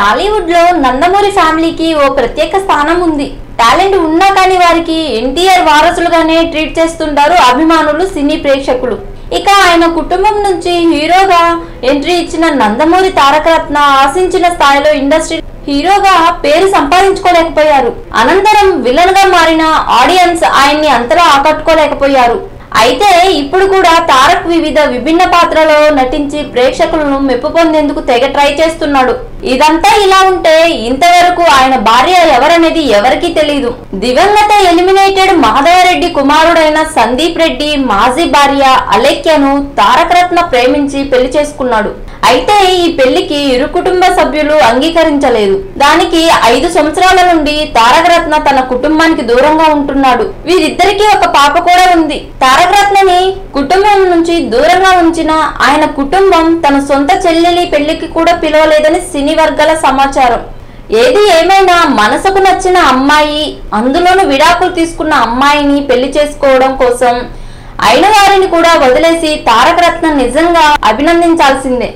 టాలీవుడ్ లో నందమూరి ఫ్యామిలీకి ఓ ప్రత్యేక స్థానం ఉంది. టాలెంట్ ఉన్నా కానీ వారికి ఎన్టీఆర్ వారసులుగానే ట్రీట్ చేస్తుంటారు అభిమానులు, సినీ ప్రేక్షకులు. ఇక ఆయన కుటుంబం నుంచి హీరోగా ఎంట్రీ ఇచ్చిన నందమూరి తారక రత్న ఆశించిన స్థాయిలో ఇండస్ట్రీ హీరోగా పేరు సంపాదించుకోలేకపోయారు. అనంతరం విలన్ గా మారిన ఆడియన్స్ ఆయన్ని అంతలా ఆకట్టుకోలేకపోయారు. అయితే ఇప్పుడు కూడా తారక్ విభిన్న పాత్రలో నటించి ప్రేక్షకులను మెప్పు పొందేందుకు తెగ ట్రై చేస్తున్నాడు. ఇదంతా ఇలా ఉంటే ఇంతవరకు ఆయన భార్య ఎవరనేది ఎవరికీ తెలియదు. దివంగత ఎలిమినేటెడ్ మాధవరెడ్డి కుమారుడైన సందీప్ రెడ్డి మాజీ భార్య అలేఖ్యను తారక రత్న ప్రేమించి పెళ్లి చేసుకున్నాడు. అయితే ఈ పెళ్లికి ఇరు కుటుంబ సభ్యులు అంగీకరించలేదు. దానికి 5 సంవత్సరాల నుండి తారక రత్న తన కుటుంబానికి దూరంగా ఉంటున్నాడు. వీరిద్దరికీ ఒక పాప కూడా ఉంది. తారక రత్నని కుటుంబం నుంచి దూరంగా ఉంచిన ఆయన కుటుంబం తన సొంత చెల్లెలి పెళ్లికి కూడా పిలవలేదని సినీ వర్గాల సమాచారం. ఏది ఏమైనా మనసుకు నచ్చిన అమ్మాయి, అందులోనూ విడాకులు తీసుకున్న అమ్మాయిని పెళ్లి చేసుకోవడం కోసం అయిన వారిని కూడా వదిలేసి తారక రత్న నిజంగా అభినందించాల్సిందే.